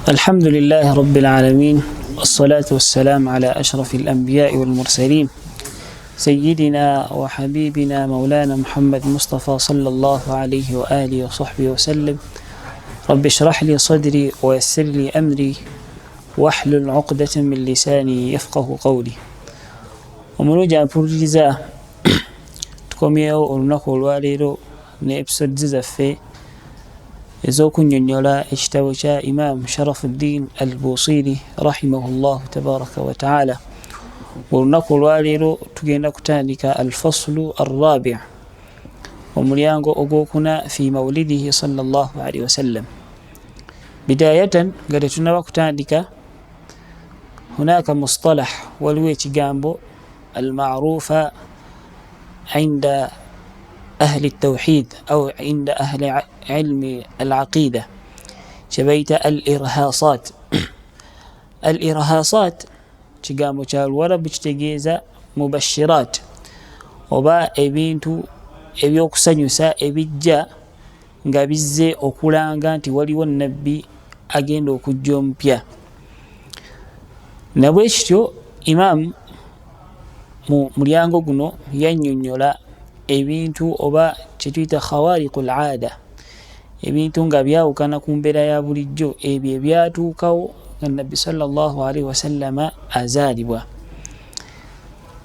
الحمد لله رب العالمين، والصلاة والسلام على أشرف الأنبياء والمرسلين سيدنا وحبيبنا مولانا محمد مصطفى صلى الله عليه وآله وصحبه وسلم. رب اشرح لي صدري ويسر لي أمري واحلل عقدة من لساني يفقه قولي. ومنوجا بورجزا تكوميو ولنكو الواليرو نيبسود زفي يزوكو نيونيولا اشتوشا إمام شرف الدين البوصيري رحمه الله تبارك وتعالى. ولنكو الواليرو تجينا كتانك الفصل الرابع، ومليانغو أغوكنا في مولده صلى الله عليه وسلم. بداية قدتنا وكتانك هناك مصطلح والويت جامبو المعروف عند أهل التوحيد أو عند أهل علم العقيدة شبيت الإرهاصات. الإرهاصات تجامو تشالورا بتجيزا مبشرات وبا ebintu ebyokusanyusa ebijja nga bizze okulanga nti waliwo nabbi agenda okujja omupya. Nabwe kityo Imam mu mulyango guno yannyonnyola ebintu oba kyetuyita khawariqul aada, ebintu nga byawukana ku mbeera ya bulijjo ebyo ebyatuukawo nga nabbi sallallahu alaihi wasallama azaalibwa.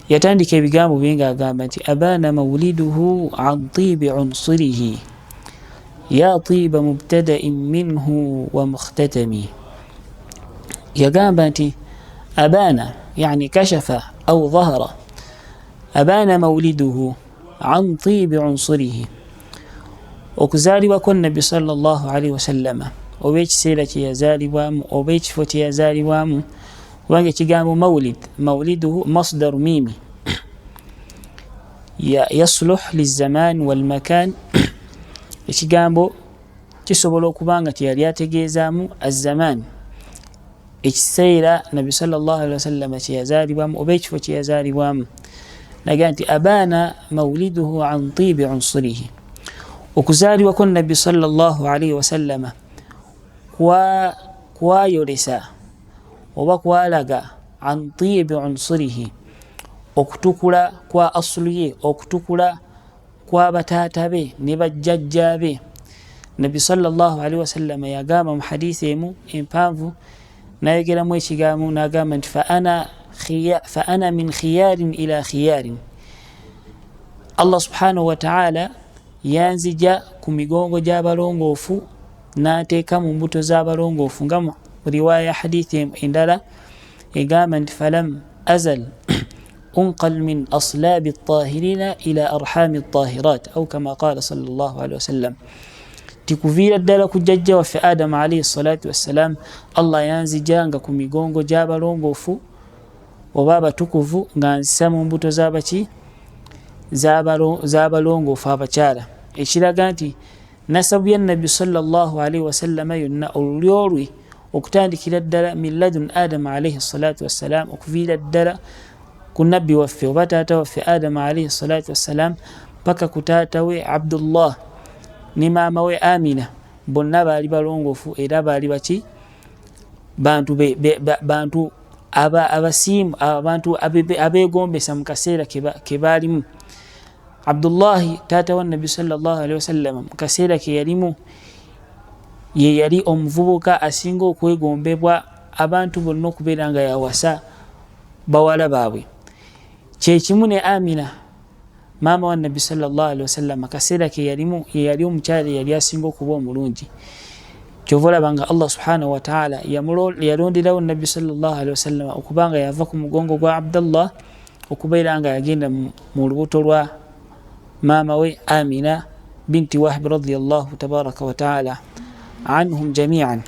Yatandika ebigambo bye ng'agamba nti abaana mawliduhu an tibi unsurihi ya tiba mubtada'in minhu wa mukhtatami. Yagamba nti abaana yani kashafa au dhahara, abaana mawliduhu an tibi unsurihi, okuzaalibwa kwa nabbi sallallahu alaihi wasallama oba ekiseera kye yazaalibwamu oba ekifo kye yazaalibwamu, kubanga ekigambo mawliduhu masdaru mimi yasluh lizaman walmakan. Ekigambo kisobola okubanga teyali ategeezaamu azzaman, ekiseera nabbi sallallahu alaihi wasallama kye yazaalibwamu oba ekifo kye yazaalibwamu. Naga nti abaana mawliduhu an tibi unsurihi, okuzaalibwa kwa nabbi sallallahu alaihi wasallama kwayolesa oba kwalaga an tibi unsurihi, okutukula kwa asulu ye, okutukula kwa bataata be ne bajjajja be. Nabbi sallallahu alaihi wasallama yagamba mu hadithi emu empanvu, nayogeramu ekigambo n'agamba nti fa ana min khiyarin ila khiyarin. Allah subhanahu wa ta'ala yanzija ku migongo gy'abalongoofu n'ateeka mu mbuto z'abalongoofu, nga mu riwaya hadithi endala egamba nti falam azal unqal min aslabi at-tahirina ila arhami at-tahirat au kama qala sallallahu alaihi wasallam. Tikuviira ddala ku jjajja waffe Adamu alayhi salatu wassalam, Allah yanzijanga ku migongo gy'abalongoofu oba abatukuvu nga nzisa mu mbuto z'abaki z'abalongoofu abakyala, ekiraga nti nasabu ya nabbi sallallahu alaihi wasallama yonna olulyo lwe okutandikira ddala min ladun Adamu alayhi salatu wassalam okuviira ddala ku nabbi waffe oba taata waffe Adamu alayhi salatu wassalam paka ku taata we Abdullah ne maama we Amina, bonna baali balongoofu era baali baki bantu abasiimu, abantu abeegombesa mu kaseera ke baalimu. Abdullahi taata wa nabbi sallallahu alaihi wasallam mu kaseera ke yalimu ye yali omuvubuka asinga okwegombebwa abantu bonna okubeera nga yawasa bawala baabwe. Kyekimu ne Amina maama wa nabbi sallallahu alaihi wasallam akaseera ke yalimu ye yali omukyala yali asinga okuba omulungi. Kyova olaba nga Allah subhanahu wa ta'ala yalonderawo nabbi sallallahu alaihi wasallam okubanga yava ku mugongo gwa Abdullah okubeera nga yagenda mu lubuto lwa maama we Amina binti Wahb radiyallahu tabaraka wa ta'ala anhum jami'an.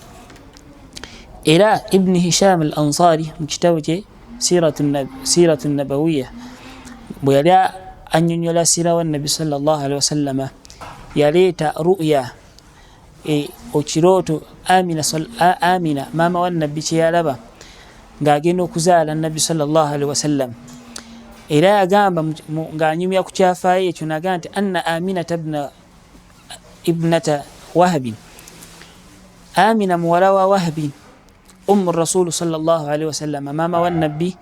Era Ibn Hisham al-Ansari mu kitabu kye Siratun Nabawiyya bwe yali annyonnyola sira wa nabbi sallallahu alaihi wasallama yaleeta ru'ya okirooto Amina maama wa nabbi kye yalaba ng'agenda okuzaala nabbi sallallahu alaihi wasallam. Era yagamba ng'anyumya ku kyafaayo ekyo naga nti anna Aminata ibnata Wahabin, Amina muwala wa Wahabin الرسول صلى الله عليه وسلم ماما والنبي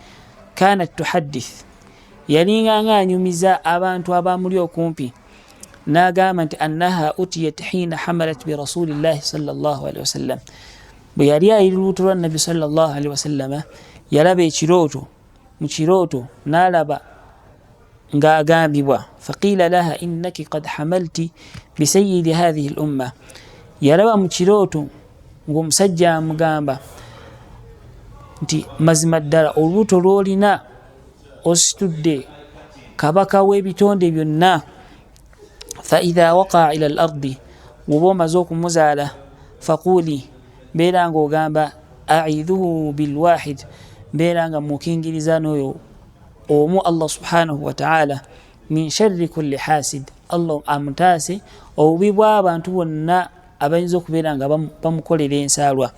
كانت تحدث يلينا نيوميزا abantu abamuli okumpi nagamba nti annaha utiyat hina hamalat bi rasulillahi sallallahu alaihi wasallam bwe yali ayiriluuto lwa nabbi sallallahu alaihi wasallam yalaba ekirooto mu kirooto n'alaba ng'agambibwa faqila laha innaki qad hamalti bisayidi hadhihi al umma yalaba mu kirooto ng'omusajja amugamba nti mazima ddala olubuto lw'olina ositudde kabaka w'ebitonde byonna فإذا وقع إلى الأرض وبوما زوك مزالة فقولي بيرانغو غامبا أعيذه بالواحد بيرانغ موكينجي لزانو أومو الله سبحانه وتعالى من شر كل حاسد الله أمتاسي أو بيبابا أنتونا أبنزوك بيرانغ بمكولي لينسالوا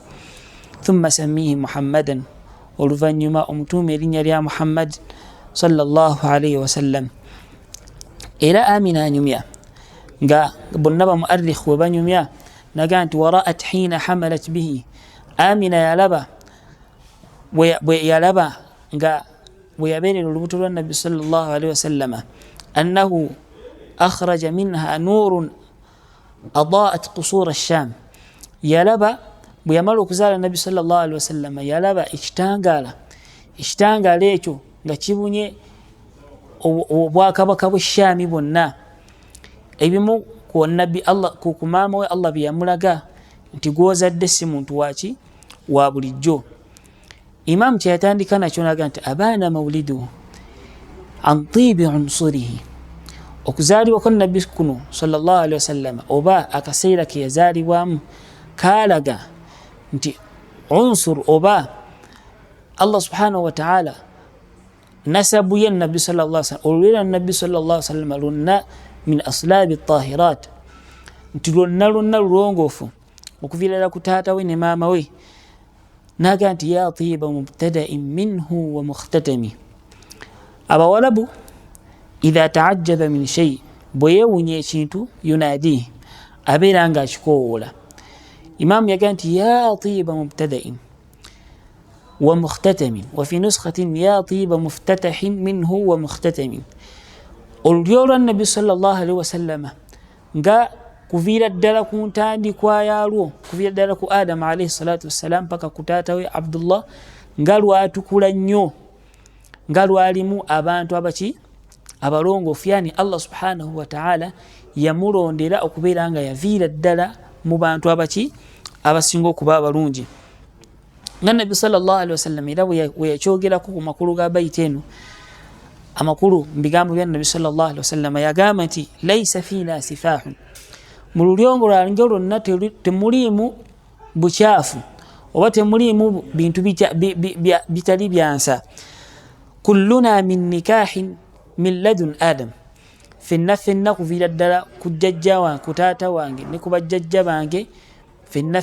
ثم سميه محمدا ولفنيما أمتومي لنيا محمد صلى الله عليه وسلم إلى آمنا نيميا nga bonnaba muarrikh webanyumya naga nti waraat hina hamalat bihi amina yalaba yalaba nga bweyabeerera olubuto lwa nabbi sallallahu alaihi wasallama annahu akhraja minha nurun adaat qusura ash-sham yalaba bwe yamala okuzaala nabbi sallallahu alaihi wasallama yalaba ekitangaala ekyo nga kibunye obwakabaka bw'eshami bwonna ebimu ku nabbi Allah ku maama we Allah byamulaga nti gwozadde si muntu waki wa bulijjo. Imam kyatandika nakyo naga nti abaana maulidu an tibi unsurihi okuzaalibwa kwa nabbi kuno sallallahu alaihi wasallam oba akaseera ke yazaalibwamu kalaga nti unsur oba Allah subhanahu wa ta'ala nasabu ya nabbi sallallahu alaihi wasallam olwira nabbi sallallahu alaihi wasallam lunna min aslabi at-tahirat nti lwonna lulongofu okuviirira ku taata we ne maama we naga nti ya tiba mubtada'in minhu wa mukhtatami. Abawalabu idha ta'ajjaba min shay bwe yewunya ekintu yunadi abeera nga akikoowoola. Imam yaga nti ya tiba mubtada'in wa mukhtatamin wa fi nuskhatin ya tiba muftatahin minhu wa mukhtatamin. Olulyo lwa nabbi sallallahu alaihi wasallama nga kuviira ddala ku ntandikwa yalwo kuviira ddala ku Adam alaihi salatu wassalam paka ku taata we Abdullah nga lwatukula nnyo nga lwalimu abantu abaki abalongoofu yani Allah subhanahu wa ta'ala yamulondera okubeera nga yaviira ddala mu bantu abaki abasinga okuba abalungi. Nga nabbi sallallahu alaihi wasallam era bwe yakyogerako ku makulu ga bayiti eno amakulu mbigambo bya nabbi sallallahu alaihi wasallam yagamba nti laysa fina sifahun mu lulyongo lwange lwonna temuliimu bukyafu oba temuliimu bintu bitali byansa. kulluna min nikahin min ladun adam fenna kuviira ddala ku jjajja wange ku taata wange ne ku bajjajja bange fenna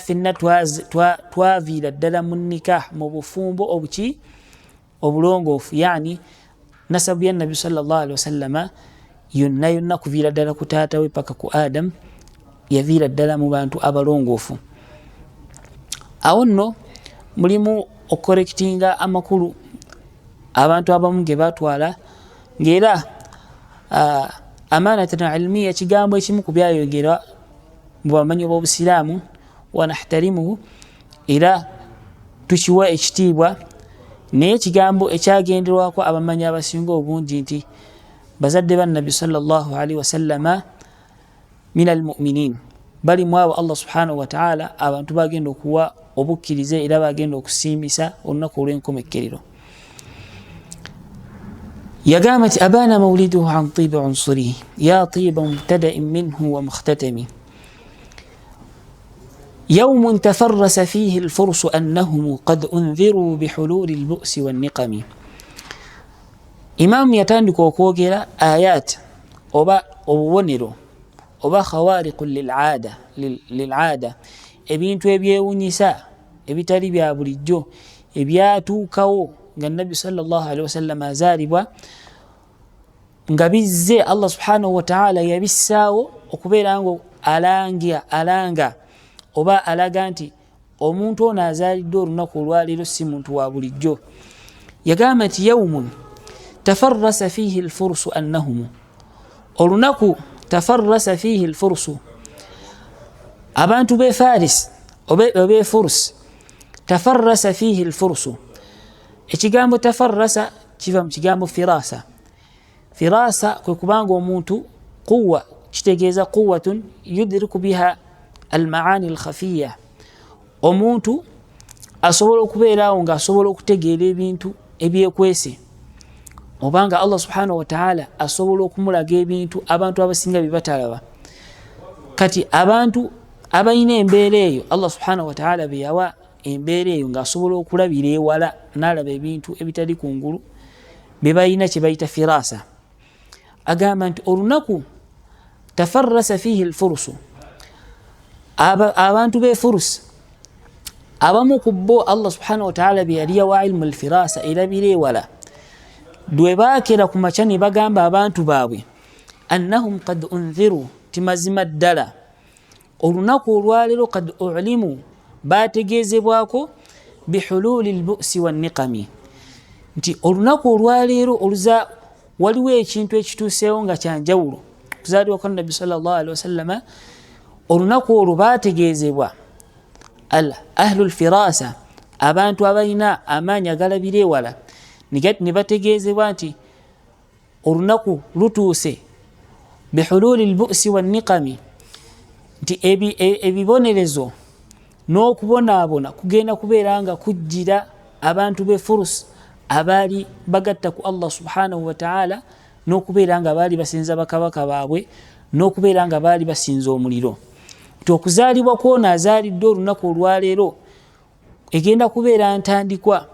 twaviira ddala mu nikah mu bufumbo obuki obulongoofu yani nasabu ya nabbi sallallahu alaihi wasallama yonna kuviira ddala ku taata we paka ku Adam yaviira ddala mu bantu abalongoofu. Awo nno mulimu okukorekitinga amakulu abantu abamu ge batwala ng'era amanatan ilmiya kigambo ekimu ku byayogerwa mu bamanyi b'obusiraamu wa nahtarimuhu era tukiwa ekitiibwa naye ekigambo ekyagenderwako abamanyi abasinga obungi nti bazadde ba nabbi sallallahu alaihi wasallama min almuminin bali mu abo Allah subhanahu wa ta'ala abantu bagenda okuwa obukkirize era bagenda okusiimisa olunaku olw'enkomekerero. yagamba nti abaana mauliduhu an tibi unsurihi ya tiba mubtada'in minhu wa mukhtatami. يوم تفرس فيه الفرس أنهم قد أنذروا بحلول البؤس والنقم. إمام يتندك وكوغيرا آيات أبا أبونيرو أبا خوارق للعادة ebintu ebyewunyisa ebitali bya bulijjo ebyatuukawo nga nabbi sallallahu alaihi wasallam azaalibwa nga bizze Allah subhanahu wa ta'ala yabissaawo okubeera ngo alanga oba alaga nti omuntu ono azaalidde olunaku olwaleero si muntu wa bulijjo. Yagamba nti yawmun tafarrasa fiihi alfursu annahum, olunaku tafarrasa fiihi alfursu, abantu be Faris obe Furs, tafarrasa fiihi alfursu. Ekigambo tafarrasa kiva mu kigambo firasa. Firasa kwe kubanga omuntu quwwa, kitegeeza quwwatun yudriku biha almaani alkhafiya, omuntu asobola okubeerawo nga asobola okutegeera ebintu ebyekwese, obanga Allah subhanahu wa ta'ala asobola okumulaga ebintu abantu abasinga bibatalaba. Kati abantu abayina embeera eyo Allah subhanahu wa ta'ala beyawa embeera eyo nga asobola okulabira ewala n'alaba ebintu ebitali kungulu bebayina kye bayita firasa. Agamba nti olunaku tafarrasa fiihi alfursu, abantu be Furus abamu ku bo Allah subhanahu wa ta'ala beyali yawa ilmu alfirasa erabira ewala, dwe baakera ku makya ne bagamba abantu baabwe annahum qad unziru, timazima ddala olunaku olwaleero qad ulimu, bategeezebwako bihululi albu'si wanniqami, nti olunaku olwaleero oluza waliwo ekintu ekituuseewo nga kyanjawulo kuzaalibwa kwa Nabbi sallallahu alaihi wasallam. Olunaku olwo bategeezebwa ahlu alfirasa, abantu abalina amaanyi agalabira ewala, ne bategeezebwa nti olunaku lutuuse bihululi albu'si wanniqami, nti ebibonerezo n'okubonaabona kugenda kubeera nga kujjira abantu be Furus abaali bagatta ku Allah subhanahu wa ta'ala, n'okubeera nga baali basinza bakabaka baabwe, n'okubeera nga baali basinza omuliro. Nti okuzaalibwa kw'ono azaalidde olunaku olwaleero egenda kubeera ntandikwa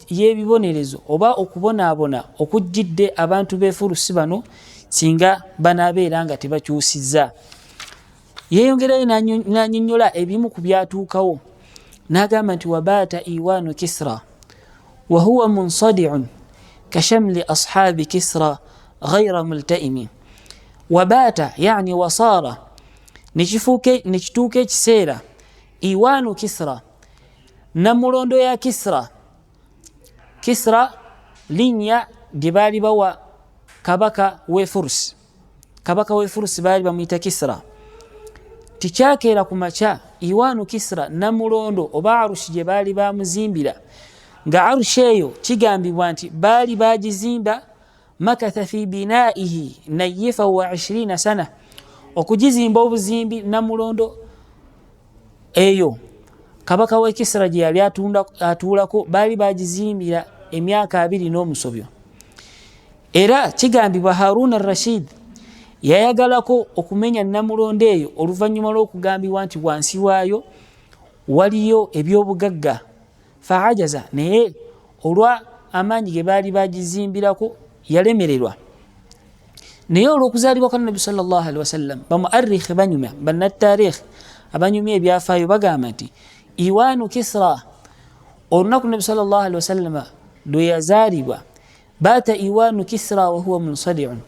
y'ebibonerezo oba okubonaabona okujjidde abantu be Furusi bano singa banaabeera nga tebakyusizza. Yeeyongerayo n'annyonnyola ebimu ku byatuukawo, n'agamba nti wabaata iwaanu Kisra wa huwa munsadi'un kashamli ashaabi Kisra ghayra multaimi. Wabaata yani wasaara, nekituuka ekiseera iwaanu Kisra, namulondo ya Kisra. Kisra linnya lye baali bawa kabaka we Furus. Kabaka we Furus baali bamuyita Kisra. Tikyakeera ku makya iwaanu Kisra, namulondo oba arushi gye baali bamuzimbira, nga arushi eyo kigambibwa nti baali bagizimba makatha fi binaihi nayifa wa 20 sana, okugizimba obuzimbi namulondo eyo kabaka we Kisra gye yali atuulako baali bagizimbira emyaka 2 n'omusobyo. Era kigambibwa Harun al-Rashid yayagalako okumenya namulondo eyo oluvannyuma lw'okugambibwa nti wansi waayo waliyo ebyobugagga, faajaza, naye olwa amaanyi ge baali bagizimbirako yalemererwa. Naye olw'okuzaalibwa kwa Nabbi sallallahu alaihi wasallam, bamuarrikhi banyumya, bannattarikh abanyumya ebyafaayo bagamba nti iwaanu Kisra, olunaku Nabbi sallallahu alaihi wasallam lwe yazaalibwa, baata iwaanu Kisra wa huwa munsadi'un,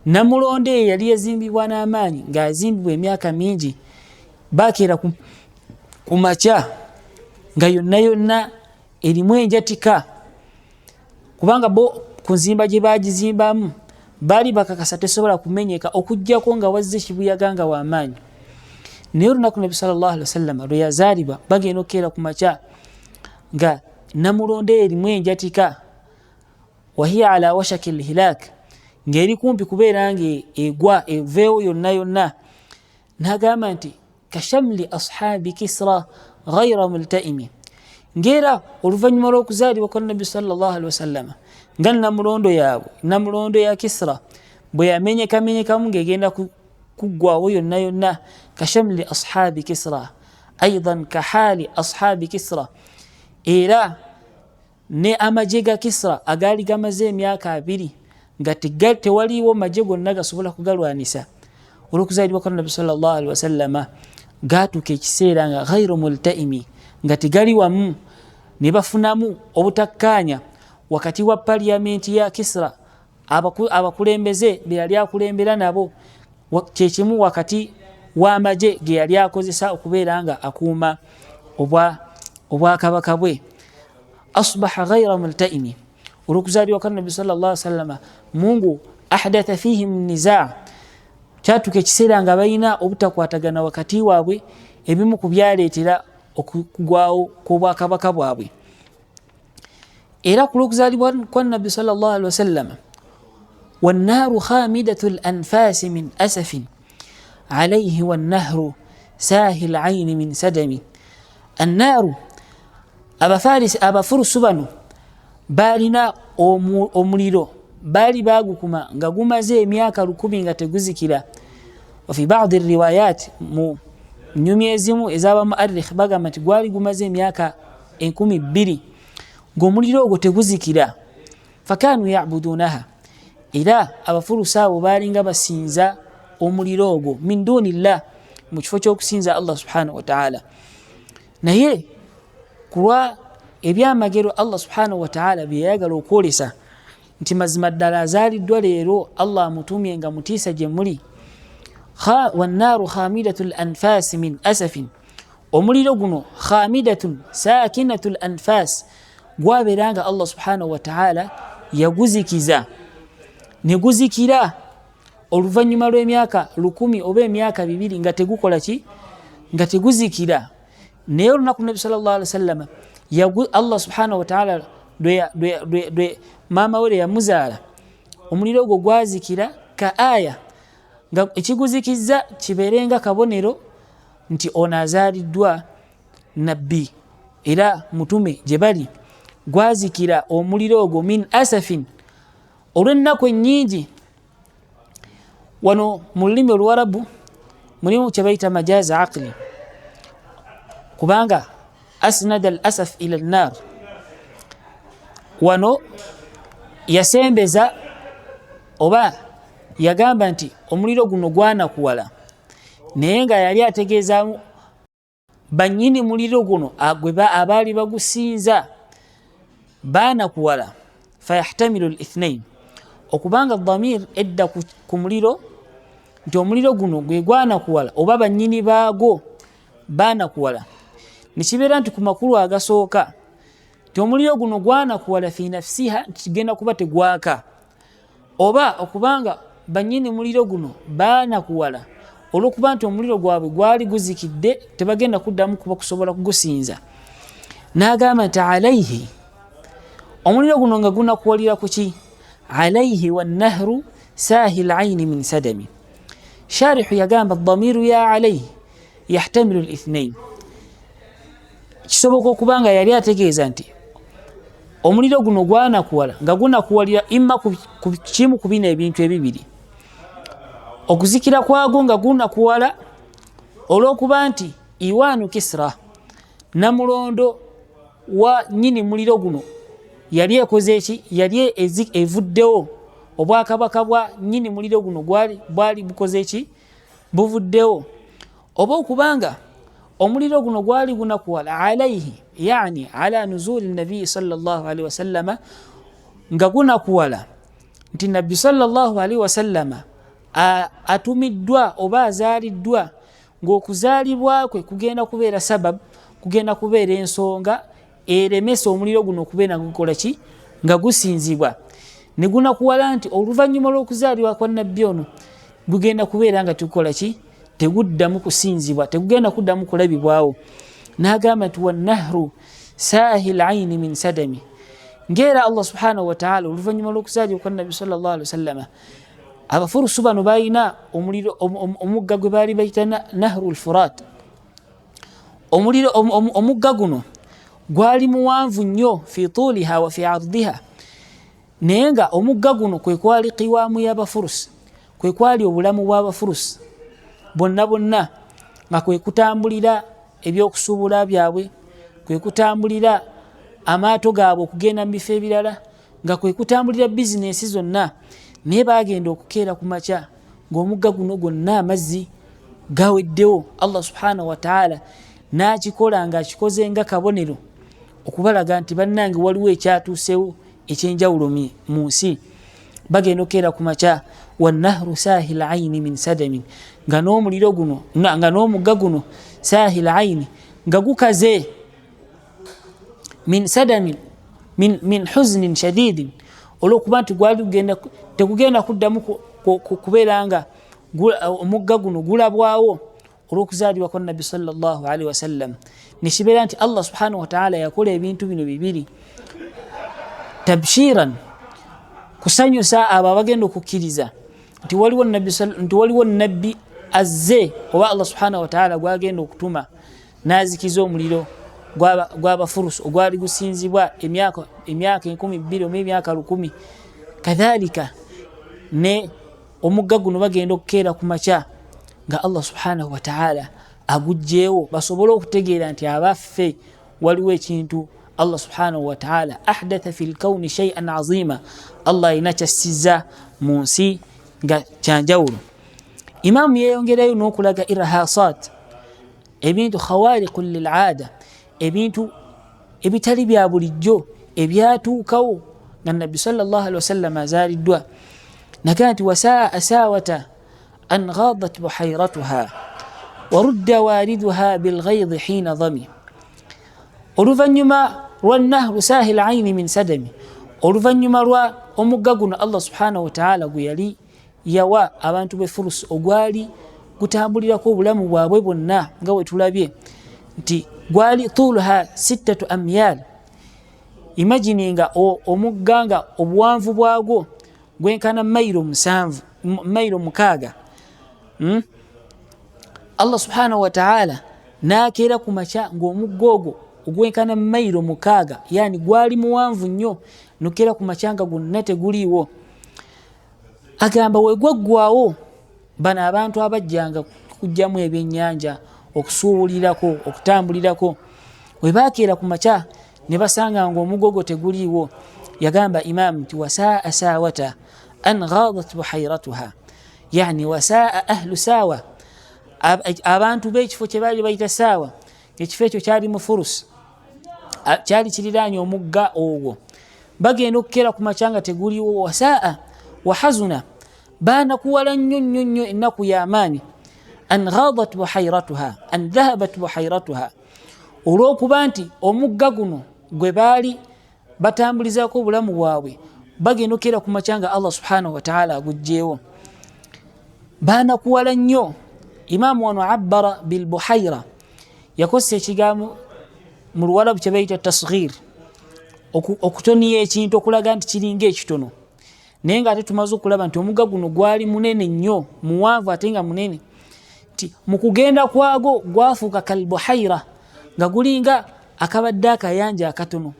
namulondo eyo yali yazimbibwa n'amaanyi ng'azimbibwa emyaka mingi, bakeera ku makya nga yonna yonna erimu enjatika, kubanga bo ku nzimba gye bagizimbamu baali bakakasa tesobola kumenyeka okujjako nga wazze kibuyaga nga w'amaanyi. Naye olunaku Nabbi sallallahu alaihi wasallam lwe yazaalibwa bagenda okukeera ku makya nga namulondo eyo erimu enjatika, wahiya ala washaki lhilak, ng'eri kumpi kubeera ng'egwa eveewo yonna yonna. N'agamba nti kashamli ashaabi Kisra ghayra multaimi, ng'era oluvannyuma lw'okuzaalibwa kwa Nabbi sallallahu alaihi wasallam nga namulondo yaabwe, namulondo ya Kisra bwe yamenyekamenyekamu ng'egenda kuggwawo yonna yonna. Kashamli ashaabi Kisra aidan kahali ashaabi Kisra, era ne amagye ga Kisra agaali gamaze emyaka 2 nga tewaliiwo magye gonna gasobola kugalwanisa olw'okuzaalibwa kwa Nabbi sallallahu alaihi wasallam, gaatuuka ekiseera nga ghayru multaimi, nga tegali wamu, ne bafunamu obutakkaanya wakati wa paliyamenti ya Kisra, abakulembeze be yali akulembera nabo, kyekimu wakati w'amagye ge yali akozesa okubeera nga akuuma obwakabaka bwe. asbaha ghayra multaimi, olw'okuzaalibwa kwa nabbi sallallahu alaihi wasallam Mungu ahdatha fihim nizaa, kyatuka ekiseera nga balina obutakwatagana wakati waabwe, ebimu ku byaleetera okugwawo kw'obwakabaka bwabwe. era ku lw'okuzaalibwa kwa nabbi sallallahu alaihi wasallam wannaaru khamidatu lanfasi min asafin alaihi wannahru sahi laini min sadami. annaaru, abafurusu bano balina omuliro, baali bagukuma nga gumaze emyaka 1000 nga teguzikira. wafi baadi riwayat, mu nyumi ezimu ez'abamuarrikh bagamba nti gwali gumaze emyaka 2000 ng'omuliro ogwo teguzikira. fakanu yabudunaha, era abafurusa abo baalinga basinza omuliro ogwo min dunillah, mu kifo ky'okusinza Allah subhanahu wa ta'ala. naye kulwa ebyamagero Allah subhanahu wa ta'ala bye yayagala okwolesa nti mazima ddala azaaliddwa leero Allah amutumye nga mutiisa gye muli. wannaaru khamidatul anfasi min asafin, omuliro guno khamidatun sakinatul anfas, gwabeeranga Allah subhanahu wa ta'ala yaguzikiza ne guzikira oluvannyuma lw'emyaka 1000 oba emyaka 200 nga tegukola ki, nga teguzikira. naye olunaku nabi sallallahu alaihi wasallam Allah subhanahu wa ta'ala dwe maama we yamuzaala, omuliro ogwo gwazikira ka aya, nga ekiguzikiza kibeerenga kabonero nti ono azaaliddwa nabbi era mutume gye bali. gwazikira omuliro ogwo min asafin, olw'ennaku ennyingi. wano mu lulimi oluwarabu mulimu kye bayita majazi aqli, kubanga asnada al asaf ila nnar, wano yasembeza oba yagamba nti omuliro guno gwanakuwala, naye nga yali ategeezaamu bannyini muliro guno abaali bagusinza baanakuwala. fayahtamilu al-ithnain, okubanga dhamir edda ku muliro nti omuliro guno gwe gwanakuwala oba bannyini baagwo baanakuwala. nekibeera nti ku makulu agasooka nti omuliro guno gwanakuwala fi nafsiha, kigenda kuba tegwaka, oba okubanga bannyini muliro guno baanakuwala olw'okuba nti omuliro gwabwe gwali guzikidde, tebagenda kuddamu kuba kusobola kugusinza. n'agamba nti alaihi, omuliro guno nga gunakuwalira ku ki? alaihi wannahru sahi laini min sadami. sharihu yagamba dhamiru ya alaihi yahtamilu al-ithnain, kisoboka okubanga yali ategeeza nti omuliro guno gwanakuwala nga gunakuwalira imma ku kimu ku bino ebintu ebibiri. okuzikira kwagwo nga gunakuwala olw'okuba nti iwaanu Kisra, namulondo wa nyini muliro guno, yali ekoze eki? yali evuddewo. obwakabaka bwa nyini muliro guno bwali bukoze eki? buvuddewo. oba okubanga omuliro guno gwali gunakuwala alaihi, yani ala nuzuli nabii sallallahu alaihi wasallama, nga gunakuwala nti nabbi sallallahu alaihi wasallama atumiddwa oba azaaliddwa, ng'okuzaalibwa kwe kugenda kubeera sababu, kugenda kubeera ensonga eremesa omuliro guno okubeera nga gukola ki? nga gusinzibwa. ne gunakuwala nti oluvannyuma lw'okuzaalibwa kwa nabbi ono gugenda kubeera nga tukola ki? teguddamu kusinzibwa, tegugenda kuddamu kulabibwawo. n'agamba nti wannahru sahi laini min sadami, ng'era Allah subhanahu wa ta'ala oluvannyuma lw'okuzaalibwa kwa nabbi sallallahu alaihi wasallama abafurusu bano balina omuliro, omugga gwe baali bayita nahru al-Furat. omugga guno gwali muwanvu nnyo fi tuliha wa fi ardiha, naye nga omugga guno kwe kwali qiwaamu y'abafurusi, kwe kwali obulamu bw'abafurusi bonna bonna, nga kwe kutambulira ebyokusuubula byabwe, kwe kutambulira amaato gaabwe okugenda mu bifo ebirala, nga kwe kutambulira bizinesi zonna. naye bagenda okukeera ku makya ng'omugga guno gwonna amazzi gaweddewo. Allah subhanahu wa ta'ala n'akikola ng'akikoze nga kabonero okubalaga nti bannange waliwo ekyatuusewo ekyenjawulo mu nsi. bagenda okkeera ku makya. Wannahru saahil ayini min sadamin, nga n'omuliro guno nga n'omugga guno saahil ayini nga gukaze min sadamin min huznin shadidin, olwokuba nti tegugenda kuddamu kubeera nga omugga guno gulabwawo olw'okuzaalibwa kwa nabbi sallallahu alaihi wasallam. Nekibeera nti Allah subhanahu wa ta'ala yakola ebintu bino bibiri tabshiran, kusanyusa abo abagenda okukkiriza nti waliwo nabbi azze, oba Allah subhanahu wa ta'ala gwagenda okutuma nazikiza omuliro gw'abafurus ogwali gusinzibwa emyaka 12 oba emyaka 1000. Kadhalika ne omugga guno bagenda okukeera ku makya nga Allah subhanahu wa ta'ala agujjeewo, basobole okutegeera nti abaffe waliwo ekintu Allah subhanahu wa ta'ala ahdatha fil kawni shay'an azima, Allah inakyasiza mu nsi nga kyanjawulo. Imaamu yeeyongerayo n'okulaga irhasat, ebintu khawariqun lil aada, ebintu ebitali bya bulijjo ebyatuukawo nga nabbi sallallahu alaihi wasallam azaaliddwa. Nagaa nti wasaa asawata an ghadat buhayratuha warudda wariduha bilghaydi hina dhami, oluvanyuma lwa nahru sahil ayini min sadami, oluvanyuma lwa omugga guno Allah subhanahu wa ta'ala gwe yali yawa abantu be furus ogwali gutambulirako obulamu bwabwe bwonna nga bwe tulabye nti gwali tuluha 6 amyal. Imagininga omugga nga obuwanvu bwagwo gwenkana mayiro 6. Allah subhanahu wa ta'ala nakeera ku makya ng'omugga ogwo ogwenkana mayiro 6, yani gwali muwanvu nnyo, nokeera ku makya nga gwonna teguliiwo. Agamba wegwaggwawo bano abantu abajjanga kujjamu ebyennyanja okusuubulirako okutambulirako, we baakeera ku makya ne basanga ng'omugga ogwo teguliiwo. Yagamba Imaamu nti wasaa sawata an ghadat buhayratuha, yani wasaa ahlu sawa, abantu b'ekifo kye baali bayita saawa, ekifo ekyo kyali mu furus, kyali kiriraanye omugga ogwo, bagenda okukeera ku makya nga teguliiwo. Wasaa wahazuna, baanakuwala nnyo ennaku y'amaanyi. An ghadat buhayratuha, an dhahabat buhayratuha, olw'okuba nti omugga guno gwe baali batambulizaako obulamu bwabwe bagenda okukeera ku makya nga Allah subhanahu wa ta'ala agujjeewo. Baanakuwala nnyo. Imaamu wano abbara bilbuhayra, yakozesa ekigambo mu Luwarabu kye bayita tasghir, okutoniya ekintu okulaga nti kiringa ekitono, naye nga ate tumaze okulaba nti omugga guno gwali munene nnyo, muwanvu ate nga munene, nti mu kugenda kwagwo gwafuuka kalbuhayra, nga gulinga akabadde akayanja akatono.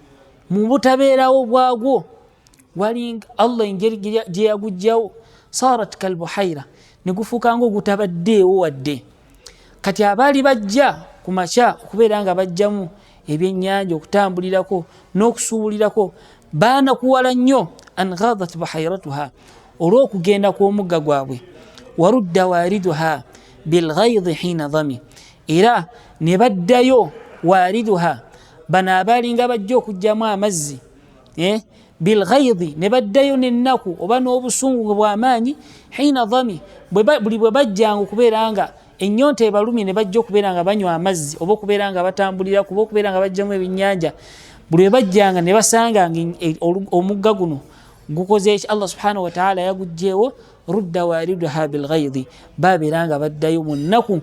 Mu butabeerawo bwagwo walinga Allah engeri gye yagujjawo, sarat kalbuhayra, ne gufuuka ng'ogutabaddeewo wadde. Kati abaali bajja ku makya okubeera nga bajjamu ebyennyanja okutambulirako n'okusuubulirako baanakuwala nnyo. An ghadat buhayratuha, olw'okugenda kw'omugga gwabwe. Warudda wariduha bilghaydi hina dhami, era ne baddayo wariduha, bano abaalinga bajja okugjamu amazzi bilghaydi, ne baddayo n'ennaku oba n'obusungu bw'amaanyi. Hina dhami, buli bwe bajjanga okubeera nga ennyonta ebalumye ne bajja okubeera nga banywa amazzi, oba okubeera nga batambulirako, oba okubeera nga bajjamu ebyennyanja, buli bwe bajjanga ne basanga omugga guno gukoze eki, Allah subhanahu wa ta'ala yagujjeewo. Rudda wariduha bilghaydi, babeera nga baddayo mu nnaku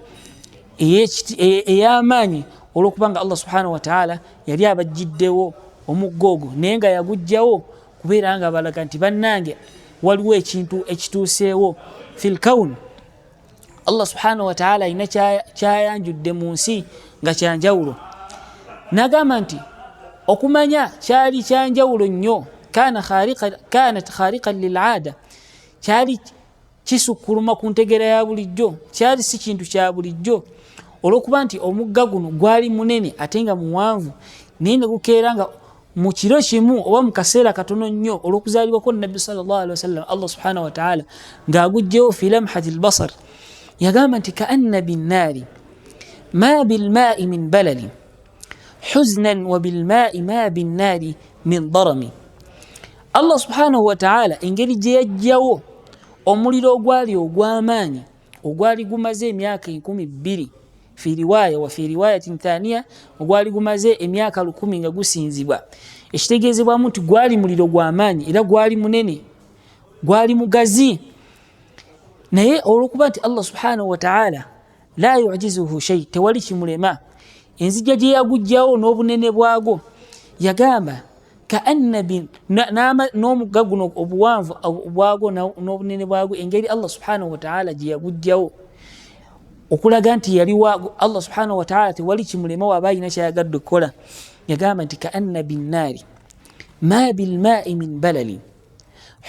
ey'amaanyi, olw'okuba nga Allah subhanahu wa ta'ala yali abajjiddewo omugga ogwo, naye nga yagujjawo kubeera nga balaga nti bannange waliwo ekintu ekituuseewo fil kawn. Allah subhanahu wa ta'ala ina kyayanjudde mu nsi nga kyanjawulo. Nagamba nti okumanya kyali kyanjawulo nnyo, kanat khariqan lil aada, kyali kisukkuluma ku ntegera ya bulijjo, kyali si kintu kya bulijjo, olw'okuba nti omugga guno gwali munene ate nga muwanvu, naye ne gukeera nga mu kiro kimu oba mu kaseera katono nnyo olw'okuzaalibwako nabbi sallallahu alaihi wasallam, Allah subhanahu wa ta'ala ng'agujjewo fi lamhati albasar. Yagamba nti kaanna binnaari ma bilmaai min balali huznan wa bilmaai ma binnaari min darami. Allah subhanahu wa ta'ala engeri gye yajjawo omuliro ogwali ogw'amaanyi ogwali gumaze emyaka 12 fi riwaya wa fi riwayatin thaniya ogwali gumaze emyaka 10 nga gusinzibwa ekitegeezebwamu nti gwali muliro gw'amaanyi era gwali munene gwali mugazi naye olwokuba nti Allah subhanahu wa ta'ala la yu'jizuhu shay tewali kimulema enzija gye yagujjawo n'obunene bwagwo yagamba kaanna n'omugga guno obuwanvu bwagwo n'obunene bwagwo engeri Allah subhanahu wa ta'ala gye yagujjawo okulaga nti yali Allah subhanahu wa ta'ala tewali kimulema waba alina kyayagadde okukola yagamba nti kaanna binnaari ma bilmaai min balali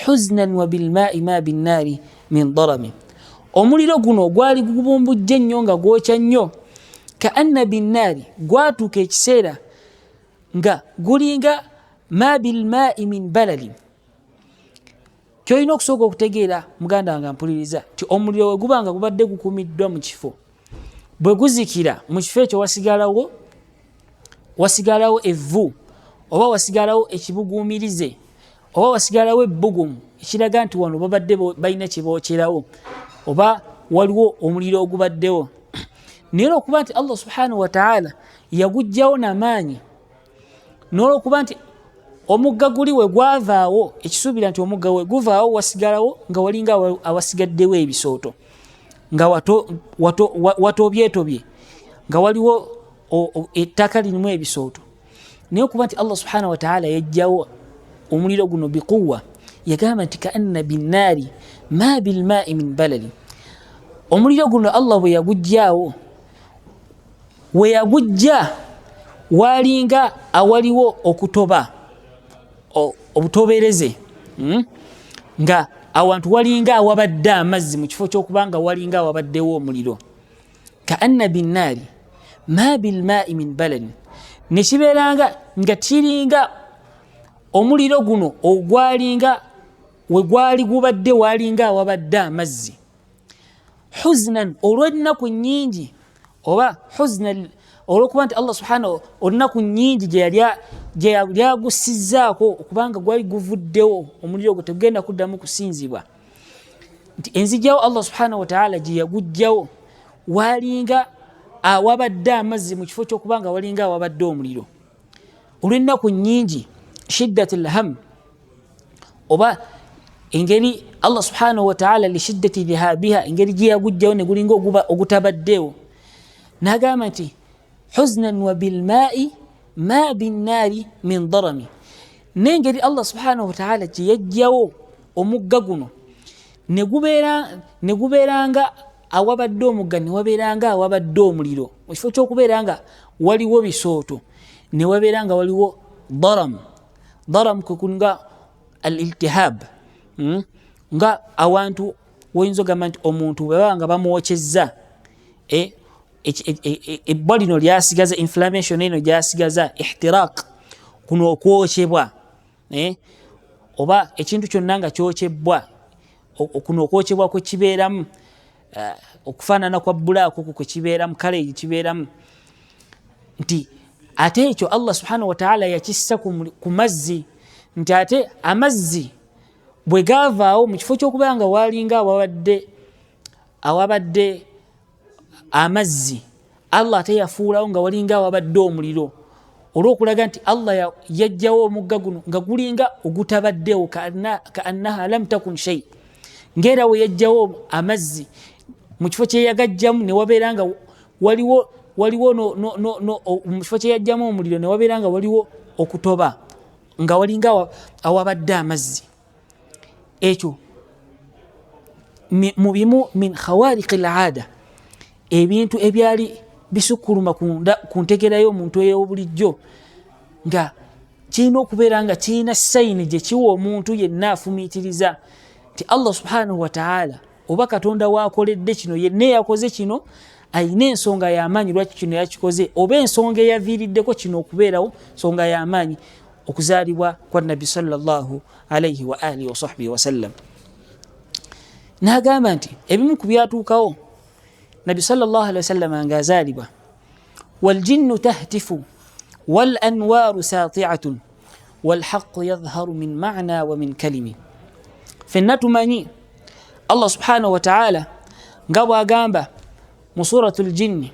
huznan wa bilmaai ma binnaari min darami omuliro guno gwali gubumbujje nnyo nga gwokya nnyo kaanna binnaari gwatuuka ekiseera nga gulinga ma bilmaai min balali kyolina okusooka okutegeera muganda wange mpuliriza ti omuliro we guba nga gubadde gukumiddwa mu kifo bwe guzikira mu kifo ekyo wasigalawo evvu oba wasigalawo ekibuguumirize oba wasigalawo ebbugumu ekiraga nti wano babadde balina kye bookyerawo oba waliwo omuliro ogubaddewo naye olwokuba nti Allah subhanahu wa ta'ala yagujjawo n'amaanyi n'olwokuba nti omugga guli we gwavaawo ekisuubira nti omugga we guvaawo wasigalawo nga walinga awasigaddewo ebisooto nga watobyetobye nga waliwo ettaka lirimu ebisooto naye okuba nti Allah subhanahu wa ta'ala yajjawo omuliro guno biquwa yagamba nti kaanna binnaari ma bilmaai min balali omuliro guno Allah bwe yagujjaawo we yagujja walinga awaliwo okutoba obutobereze nga awantu walinga awabadde amazzi mu kifo ky'okubanga walinga awabaddewo omuliro kaanna binnaari ma bilmaai min balali nekibeeranga nga kiringa omuliro guno ogwalinga we gwali gubadde walinga awabadde amazzi huznan olw'ennaku nnyingi oba huznan olwokuba nti Allah subhanahu olunaku nnyingi gye yagussizzaako okubanga gwali guvuddewo omuliro gwe tegugenda kuddamu kusinzibwa nti enzijjawo Allah subhanahu wa ta'ala gye yagujjawo walinga awabadde amazzi mu kifo ky'okubanga walinga awabadde omuliro olw'ennaku nnyingi shiddatul ham oba engeri Allah subhanahu wa ta'ala li shiddati dhihabiha engeri gye yagujjawo ne gulinga ogutabaddewo n'agamba nti huznan wa bilmaai ma binnaari min darami n'engeri Allah subhanahu wa ta'ala gye yajjawo omugga guno ne gubeeranga awabadde omugga ne wabeeranga awabadde omuliro mu kifo ky'okubeera nga waliwo bisooto ne wabeera nga waliwo daram kukunga al-iltihab nga awantu woyinza ogamba nti omuntu bwe baba nga bamwokyezza ebbwa lino lyasigaza inflammation eno gyasigaza ihtiraq kuno okwokyebwa oba ekintu kyonna nga kyokyebwa kuno okwokyebwa kwe kibeeramu okufaanana kwa bulaako kwe kibeeramu kale ekibeeramu nti ate ekyo Allah subhanahu wa ta'ala yakissa ku mazzi nti ate amazzi bwe gaavaawo mu kifo ky'okubeera nga walinga awabadde amazzi Allah ate yafuulawo nga walinga awabadde omuliro olw'okulaga nti Allah yajjawo omugga guno nga gulinga ogutabaddewo kaannaha lam takun shay ng'era we yajjawo amazzi mu kifo kye yagajjamu ne wabeera nga waliwo mu kifo kye yajjamu omuliro ne wabeera nga waliwo okutoba nga walinga awabadde amazzi ekyo mu bimu min khawariqi al-aada ebintu ebyali bisukkuluma ku ntegera y'omuntu ey'obulijjo nga kirina okubeera nga kirina sayini gye kiwa omuntu yenna afumiitiriza nti Allah subhanahu wa ta'ala oba Katonda waakoledde kino yenna yakoze kino ayina ensonga y'amaanyi lwaki kino yakikoze oba ensonga eyaviiriddeko kino okubeerawo nsonga y'amaanyi okuzaalibwa kwa Nabbi sallallahu alayhi wa alihi wa sahbihi wasallam n'agamba nti ebimu ku byatuukawo Nabbi sallallahu alayhi wa sallam nga azaalibwa waljinnu tahtifu wal anwaaru saati'atun والحق يظهر من معنى ومن كلمة. فإننا تماني الله سبحانه وتعالى قبوا قامبا مصورة الجن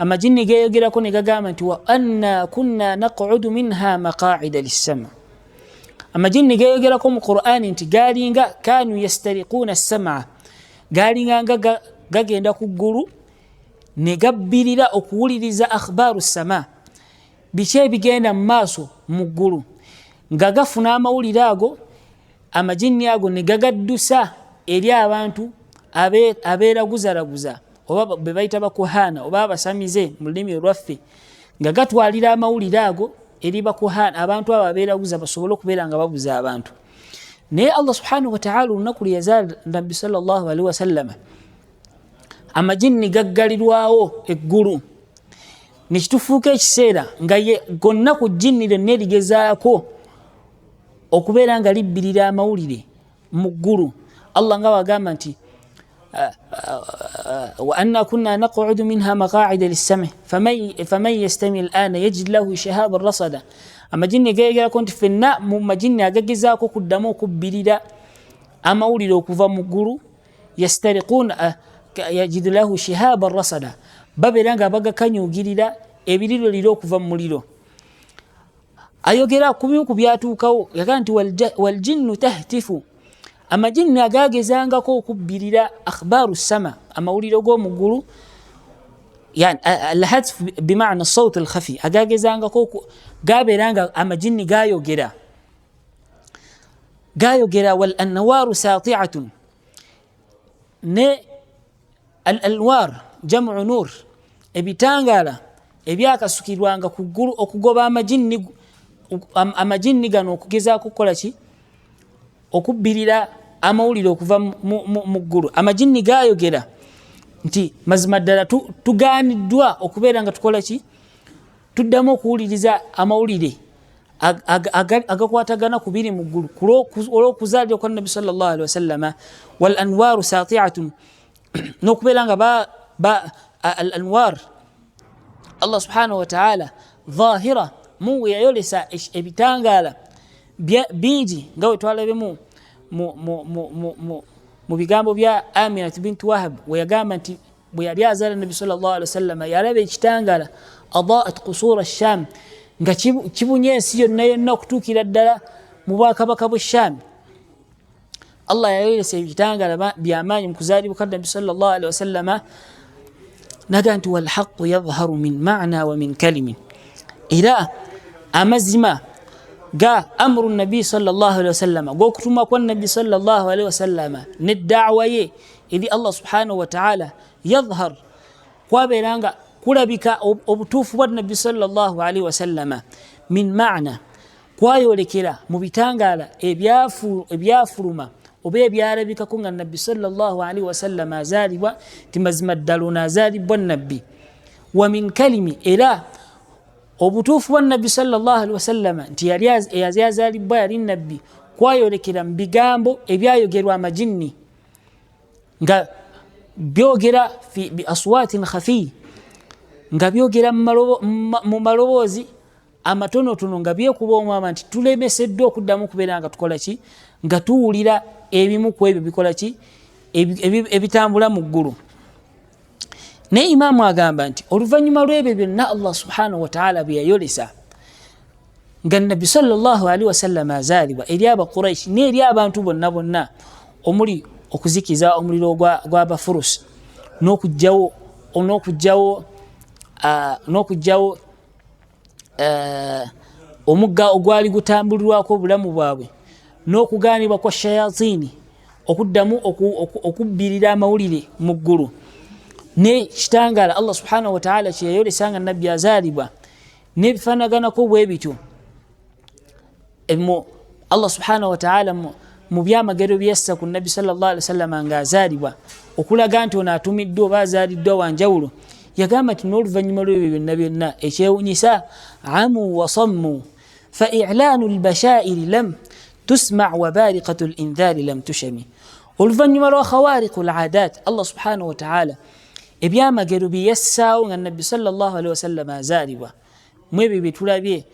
أما جن جيجي كوني قامت وأنا كنا نقعد منها مقاعد للسمع. أما جن جيجي لكم قرآن انت قالين كانوا يسترقون السمع قالين قاقين كقولوا نقبل لا أقولي لذا أخبار السماء بشيء بجينا ماسو مقولوا ngagafuna amawulire ago amajinni ago ne gagaddusa eri abantu abeeraguza oba bebayita bakuhana oba abasamize mu lulimi lwaffe nga gatwalira amawulire ago eri bakuhana abantu abo abeeraguza basobole okubeera nga babuza abantu. Naye Allah subhanahu wa ta'ala olunaku lwe yazaala Nabbi sallallahu alaihi wasallam amajinni gaggalirwawo eggulu nekitufuuka ekiseera nga gonna ku jjinni lyonna erigezaako okubeera nga libbirira amawulire mu ggulu. Allah nga wagamba nti wa anna kunna naq'udu minha maqa'ida lis-sam' faman yastami al-ana yajid lahu shihaban rasada. Amajinni geegerako nti fenna mu majinni agagezaako kuddamu okubbirira amawulire okuva mu ggulu yastariquna yajid lahu shihaban rasada babeera nga bagakanyugirira ebiriro liro okuva mu muliro. Ayogera kubimu ku byatuukawo yagaa nti waljinnu tahtifu amajinni agagezangako okubbirira akhbaru sama amawulire g'omu ggulu yani alhatf bima'na sawt alkhafi agagezangako gabeeranga amajinni gayogera wal anwaru sati'atun ne al-alwar jam'u nur ebitangala ebyakasukirwanga ku ggulu okugoba amajinni gano okugezaako kukola ki okubbirira amawulire okuva mu ggulu. Amajinni gayogera nti mazima ddala tugaaniddwa okubeera nga tukola ki tuddamu okuwuliriza amawulire agakwatagana ku biri mu ggulu olw'okuzaalibwa kwa Nabbi sallallahu alaihi wasallam. Wal anwaru sati'atun n'okubeera nga al anwar Allah subhanahu wa ta'ala dhahira Mungu yayolesa ebitangala bingi nga we twalabe mu bigambo bya Amina bint Wahab we yagamba nti bwe yali azaala Nabbi sallallahu alaihi wasallam yalaba ekitangala adaat qusura ash-Sham nga kibunye ensi yonna okutuukira ddala mu bwakabaka bw'e-Sham. Allah yayolesa ebitangala byamaanyi mu kuzaalibwa kwa Nabbi sallallahu alaihi wasallam naga nti wal haqqu yadhharu min ma'na wa min kalimin. Era amazima ga amru Nabi sallallahu alaihi wasallam gokutuma kwa Nabi sallallahu alaihi wasallam ne da'wa ye eri Allah subhanahu wa ta'ala yadhhar kwaberanga kulabika obutuufu bwa Nabi sallallahu alaihi wasallam min ma'na kwayolekera mu bitangala ebyafuluma oba ebyalabikako nga Nabbi sallallahu alaihi wasallam azaalibwa timazima ddala azaalibwa Nabbi. Wa min kalimi era obutuufu bwa Nabbi sallallahu alaihi wasallam nti yali yazaalibwa yali Nabbi kwayolekera mu bigambo ebyayogerwa amajinni nga byogera bi aswatin khafi nga byogera mu maloboozi amatonotono nga byekuba omwama nti tulemeseddwa okuddamu kubeera nga tukola ki nga tuwulira ebimu ku ebyo bikola ki ebitambula mu ggulu. Naye Imaamu agamba nti oluvannyuma lw'ebyo byonna Allah subhanahu wa ta'ala bye yayolesa nga Nabbi sallallahu alaihi wasallam azaalibwa eri Abaquraishi n'eri abantu bonna omuli okuzikiza omuliro gw'Abafurusi n'okugyawo omugga ogwali gutambulirwako obulamu bwabwe n'okugaanibwa kwa shayatini okuddamu okubbirira amawulire mu ggulu ne kitangala Allah subhanahu wa ta'ala kye yayolesa nga Nabbi azaalibwa n'ebifaanaganako bwe bityo Allah subhanahu wa ta'ala mu byamagero byessa ku Nabbi sallallahu alaihi wasallam nga azaalibwa okulaga nti ono atumiddwa oba azaaliddwa wanjawulo yagamba nti n'oluvannyuma lw'ebyo byonna ekyewunyisa amu wa sammu fa i'laanu al-bashaa'iri lam tusma' wa baariqatu al-inzaari lam tushami. Oluvannyuma lwa khawaariqu al-'aadaat Allah subhanahu wa ta'ala ebyamagero byessaawo nga Nabbi sallallahu alaihi wasallam azaalibwa mu ebyo bye tulabye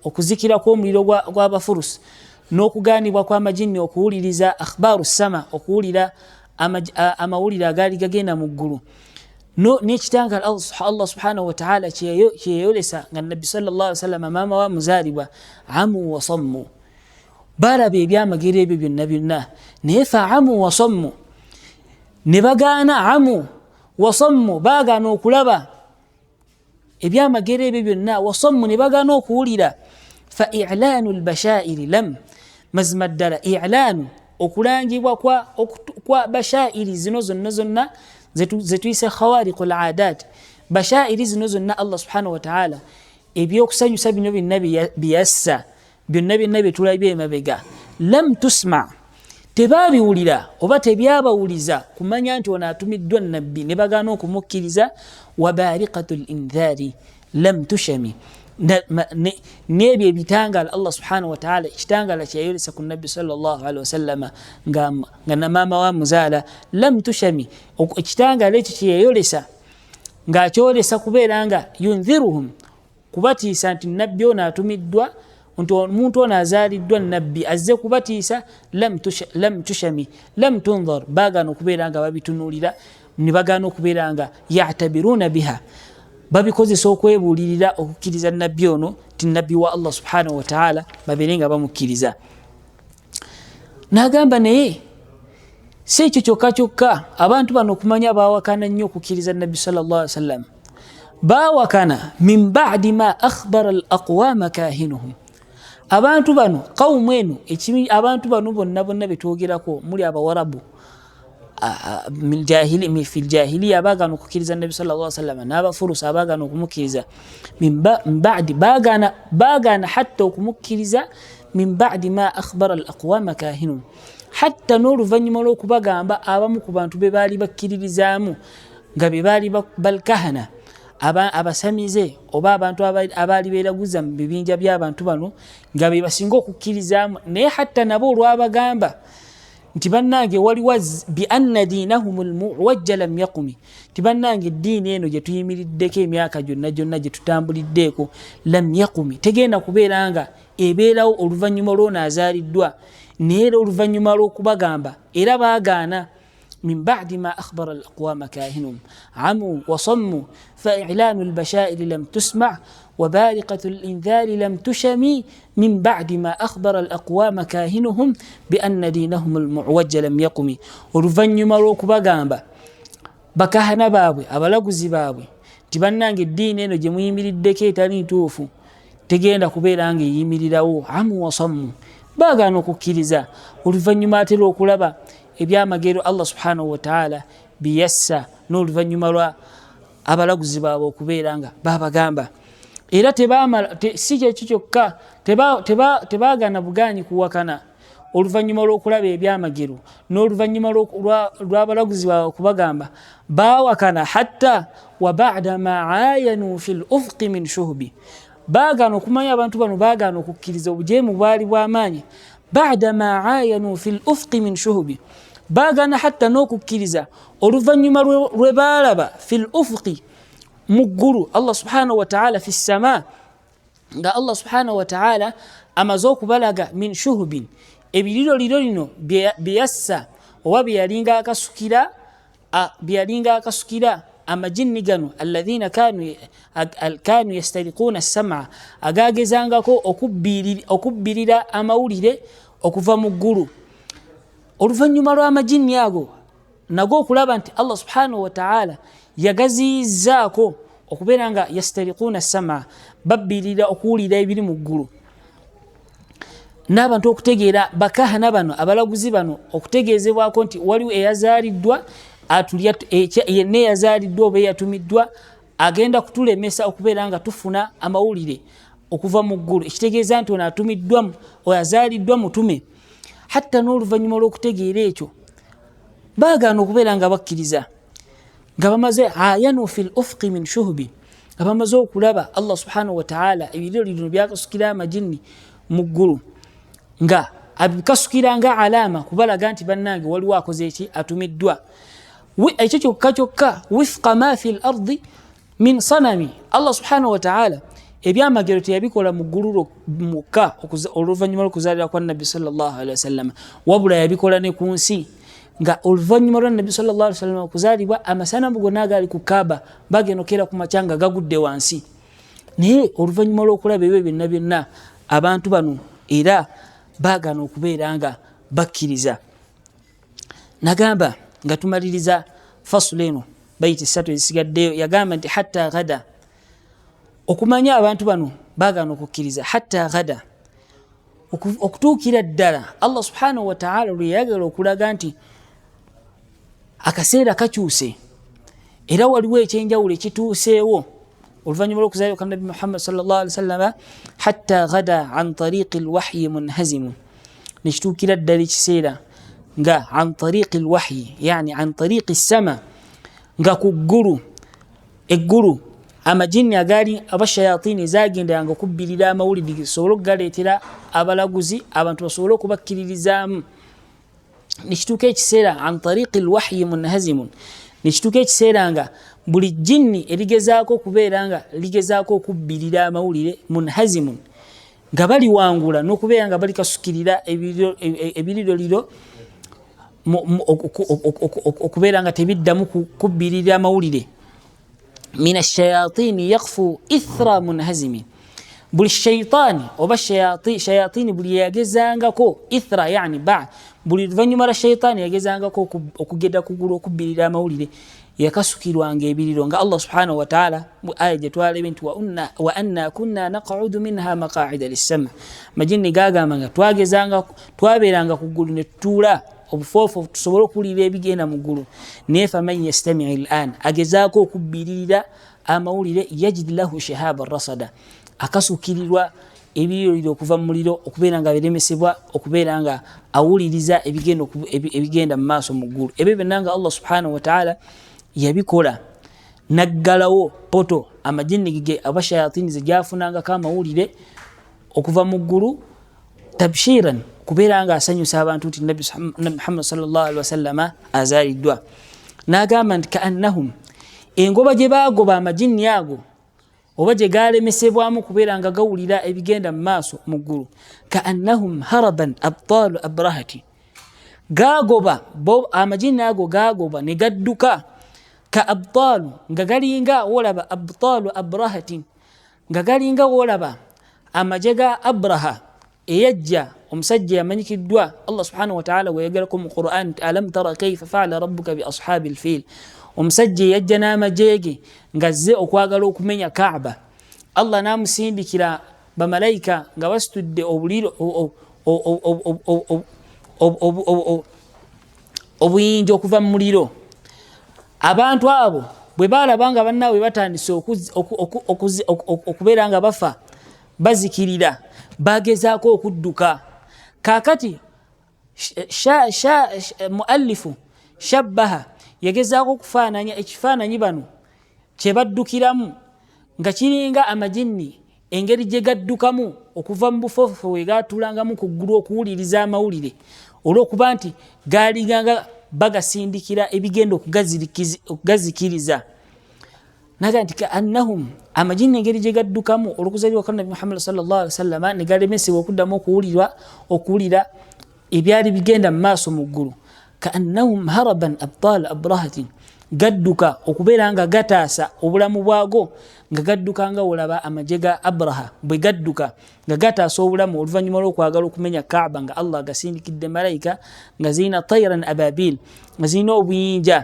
okuzikira kw'omuliro gw'Abafurus n'okugaanibwa kw'amajini okuwuliriza akhbaru sama, okuwulira amawulire agaali gagenda mu ggulu, n'ekitangala Allah subhanahu wa ta'ala kyeyolesa nga Nabbi sallallahu alaihi wasallam maama wa muzaalibwa amu wa sammu, balaba ebyamagero ebyo byonna byonna, naye fa amu wa sammu, ne bagaana amu wa sammu, baagaana okulaba ebyamagero ebyo byonna, wa sammu ne bagaana okuwulira. Fa i'laanu albashairi lam, mazima ddala i'laanu okulangibwa kwa bashairi zino zonna zonna zetuyise khawariqul aadat, bashairi zino zonna Allah subhanahu wa ta'ala ebyokusanyusa bino byonna biyassa, byonna byonna byetulabye emabega, lam tusma, tebabiwulira oba tebyabawuliza kumanya nti ono atumiddwa nabbi ne bagaana okumukkiriza. Wa bariqatul indhari lam tushami, n'ebyo ebitangala Allah subhanahu wa ta'ala ekitangala kyeyolesa ku nabbi sallallahu alaihi wasallama nga na maama wa muzaala, lam tushami, ekitangala ekyo kyeyolesa ng'akyolesa kubeera nga yunziruhum, kubatiisa nti nabbi ono atumiddwa, nti omuntu ono azaaliddwa nabbi azze kubatiisa. Lam tushami lam tunzar, baagaana okubeera nga babitunuulira, ne bagaana okubeera nga ya'tabiruuna biha, babikozesa okwebuulirira okukkiriza nabbi ono ti nabbi wa Allah subhanahu wa ta'ala, babeere nga bamukkiriza. N'agamba naye si ekyo kyokka kyokka, abantu bano okumanya baawakana nnyo okukkiriza nabbi sallallahu alaihi wasallam, baawakana min ba'di ma akhbara al aqwama kahinuhum, abantu bano qawmu eno abantu bano bonna betwogerako muli abawarabu fi ljahiliya abaagaana okukkiriza nabbi sallallahu alaihi wasallam, n'Abafurus abaagaana okumukkiriza min ba'di, baagaana hatta okumukkiriza min ba'di ma akhbara al aqwama kahinuhum, hatta n'oluvannyuma lw'okubagamba abamu ku bantu be baali bakkiririzaamu nga be baali balkahana, abasamize oba abantu abaali beeraguza mu bibinja by'abantu bano nga be basinga okukkirizaamu, naye hatta nabo olwabagamba nti bannange waliwo bi anna diinahum almuwajja lam yaqumi, nti bannange eddiini eno gye tuyimiriddeko emyaka gyonna gyonna gye tutambuliddeeko, lam yaqumi, tegenda kubeera nga ebeerawo oluvannyuma lw'ono azaaliddwa, naye era oluvannyuma lw'okubagamba era baagaana. من بعد ما أخبر الأقوام كاهنهم عموا وصموا فإعلان البشائر لم تسمع وبارقة الإنذار لم تشمي من بعد ما أخبر الأقوام كاهنهم بأن دينهم المعوج لم يقم. oluvannyuma lw'okubagamba bakahana baabwe abalaguzi baabwe nti bannange eddiini eno gye muyimiriddeko etali ntuufu tegenda kubeera nga eyimirirawo, amu wasammu, baagaana okukkiriza. oluvannyuma ate lw'okulaba ebyamagero Allah subhanahu wa ta'ala biyassa, n'oluvannyuma lwa abalaguzi baabwe okubeera nga babagamba. Era si kyekyo kyokka, tebaagaana bugaanyi kuwakana oluvannyuma lw'okulaba ebyamagero, n'oluvannyuma lw'abalaguzi baabwe okubagamba, baawakana hatta wa ba'da ma aayanu fil ufqi min shuhbi, baagaana okumanya abantu bano baagaana okukkiriza obujeemu bwali bw'amaanyi. ba'da ma aayanu fil ufqi min shuhbi, baagaana hatta n'okukkiriza oluvannyuma lwe baalaba fil ufqi mu ggulu, Allah subhanahu wa ta'ala fi ssama, nga Allah subhanahu wa ta'ala amaze okubalaga min shuhbin, ebiriroliro lino byeyassa oba byeyalinga akasukira amajinni gano alladhina kanu yastariquuna as-sam'a, agagezangako okubbirira amawulire okuva mu ggulu. oluvannyuma lw'amajinni ago nago okulaba nti Allah subhanahu wa ta'ala yagaziyizaako okubeera nga yastariquuna as-sam'a, babbirira okuwulira ebiri mu ggulu. N'abantu okutegeera bakahana bano abalaguzi bano okutegeezebwako nti waliwo eyazaaliddwa yenna eyazaaliddwa oba eyatumiddwa agenda kutulemesa okubeera nga tufuna amawulire okuva mu ggulu, ekitegeeza nti ono atumiddwamu oyo azaaliddwa mutume. Hatta n'oluvannyuma lw'okutegeera ekyo baagaana okubeera nga bakkiriza, nga bamaze ayanu fil ufqi min shuhbi, nga bamaze okulaba Allah subhanahu wa ta'ala ebiriro lino byakasukira amajinni mu ggulu, nga abikasukira nga alaama kubalaga nti bannange waliwo akoze eki, atumiddwa. Ekyo kyokka wifqa ma fi l ardi min sanami, Allah subhanahu wa ta'ala ebyamagero teyabikola mu ggulu mukka oluvannyuma lw'okuzaalira kwa nabbi sallallahu alaihi wasallam, wabula yabikola ne ku nsi. Nga oluvannyuma lwa nabbi sallallahu alaihi wasallam okuzaalibwa, amasanamu gonna agali ku Kaaba bagenokera ku makyanga gagudde wansi. Naye oluvannyuma lw'okulaba ebyo byonna byonna, abantu bano era baagana okubeera nga bakkiriza. Nagamba nga tumaliriza fasula eno bayita 3 ezisigaddeyo, yagamba nti hatta gada, okumanya abantu bano baagana okukkiriza hatta gada, okutuukira ddala Allah subhanahu wa ta'ala lwe yayagala okulaga nti akaseera kakyuse era waliwo ekyenjawulo ekituuseewo oluvannyuma lw'okuzaalibwa kwa Nabi Muhammad sallallahu alaihi wasallam, hatta gada an tariqi alwahyi munhazimun, nekituukira ddala ekiseera nga an tariqi alwahyi, yani an tariqi sama, nga ku ggulu, eggulu amajini agaali abashayatini zagendanga okubbirira amawulire gisobole okugaleetera abalaguzi abantu basobole okubakkiririzaamu. Nekituuka ekiseera an tariqi alwahyi munhazimun, nekituuka ekiseera nga buli jini erigezaako okubeera nga ligezaako okubbirira amawulire munhazimun, nga baliwangula n'okubeera nga balikasukirira ebiriroliro okubeera nga tebiddamu kubbirira amawulire. Min ashayatini yakfu ithra munhazimin, buli shaitani oba shayatini buli yagezangako ithra, yani buli luvannyuma lwa shaitani yagezangako okugenda kugulu okubbirira amawulire, yakasukirwanga ebiriro nga Allah subhanahu wa ta'ala mu aya gye twalebe nti wa anna kunna naq'udu minha maqa'ida lis-sam', majini gagamba nga twabeeranga ku ggulu ne tutuula obufoofu tusobole okuwulira ebigenda mu ggulu. Naye faman yastami' al-an, agezaako okubbirira amawulire, yajid lahu shihaban rasada, akasukirirwa ebiriro okuva mu muliro, okubeera nga biremesebwa, okubeera nga awuliriza ebigenda mu maaso mu ggulu. Ebyo byonna nga Allah subhanahu wa ta'ala yabikola, naggalawo poto amajini ge abashayatini ze gyafunangako amawulire okuva mu ggulu, tabshiran, kubeera nga asanyusa abantu nti Nabi Muhammad sallallahu alaihi wasallam azaaliddwa. N'agamba nti kaannahum, engoba gye baagoba amajini ago oba gye galemesebwamu kubeera nga gawulira ebigenda mu maaso mu ggulu, kaannahum haraban abtalu abrahati, gagoba amajini ago gagoba ne gadduka, ka abtalu, nga galinga wolaba abtalu abrahatin, nga galinga wolaba amagye ga Abraha eyajja omusajja yamanyikiddwa Allah subhanahu wa ta'ala weyagalako mu Qur'an, alam tara kayfa fa'ala rabbuka bi ashabil fil, omusajja yajja n'amajege ngazze okwagala okumenya Kaaba, Allah namusindikira bamalayika nga basitudde obuliro obuyinja okuva mu muliro. Abantu abo bwe balaba nga bannaabwe batandise okubeera nga bafa bazikirira, bagezaako okudduka. Kaakati muallifu shabbaha yagezaako okufaananya ekifaananyi bano kye baddukiramu nga kiringa amajini engeri gye gaddukamu okuva mu bufoofu we gaatulangamu ku ggulu okuwuliriza amawulire, olw'okuba nti gaalinganga bagasindikira ebigenda okugazikiriza. Naga nti kaannahum, amajini engeri gye gaddukamu olw'okuzaalibwa kwa Nabi Muhammad sallallahu alaihi wasallam ne galemesebwa okuddamu okuwulira ebyali bigenda mu maaso mu ggulu, kaannahum haraban abtal abrahatin, gadduka okubeera nga gataasa obulamu bwago, nga gadduka nga olaba amagye ga Abraha bwe gadduka nga gataasa obulamu oluvannyuma lw'okwagala okumenya Kaaba, nga Allah agasindikidde malayika nga zirina tayran ababil, nga zirina obuyinja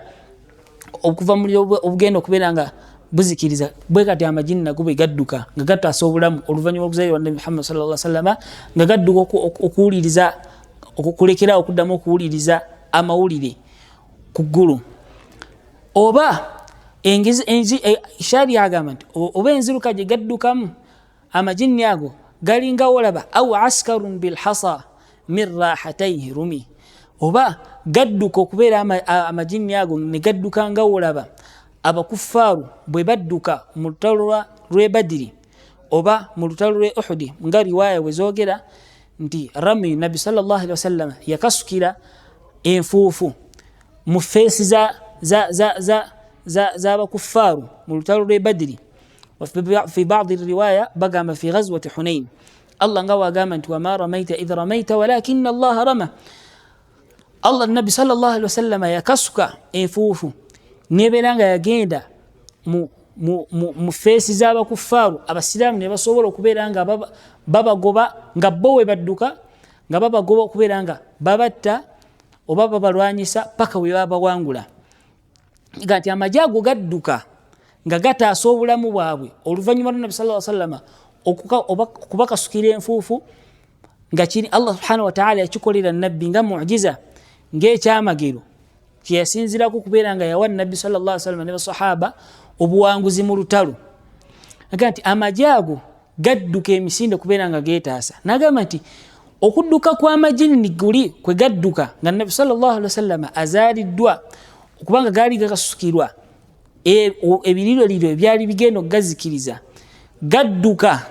okuva mu muliro obugenda okubeera nga buzikiriza. Bwe kati amajini nago bwe gadduka nga gataasa obulamu oluvannyuma lw'okuzaalibwa Nabi Muhammad sallallahu alaihi wasallam, nga gadduka okuwuliriza, okukulekera okuddamu okuwuliriza amawulire ku ggulu. Oba sharia agamba nti oba enziruka gye gaddukamu amajini ago galinga olaba aw askarun bilhasa min rahatayhi rumi, oba gadduka okubeera amajini ago ne gadduka nga olaba abakuffaaru bwe badduka mu lutalo lw'e Badiri oba mu lutalo lw'e Uhudi, nga riwaya bwe zoogera nti rami Nabi sallallahu alaihi wasallam yakasukira enfuufu mu feesi z'abakuffaaru mu lutalo lw'e Badiri, وفي بعض الرواية بقى في غزوة حنين الله قوى قامت وما رميت إذ رميت ولكن الله رمى الله النبي صلى الله عليه وسلم يكسك إنفوفو نبلانغا يجيدا mu face z'abakufaaru abasiraamu ne basobola okubeera nga baba goba nga bo we badduka nga baba goba okubeera nga babatta oba babalwanyisa paka we babawangula gati amajaago gadduka nga gataasa obulamu bwabwe oluvannyuma lwa Nabi sallallahu alaihi wasallam okubakasukira enfuufu nga kiri Allah subhanahu wa ta'ala yakikolera nabbi nga mu'jiza ng'ekyamagero kyeyasinzirako kubeera nga yawa Nabbi sallallahu alaihi wasallam ne basahaba obuwanguzi mu lutalo nti amajaago gadduka emisinde kubeera nga geetaasa nagamba nti okudduka kw'amajini ni guli kwe gadduka nga Nabbi sallallahu alaihi wasallam azaaliddwa okubanga gaali gakasukirwa ebiriroliro ebyali bigenda okugazikiriza gadduka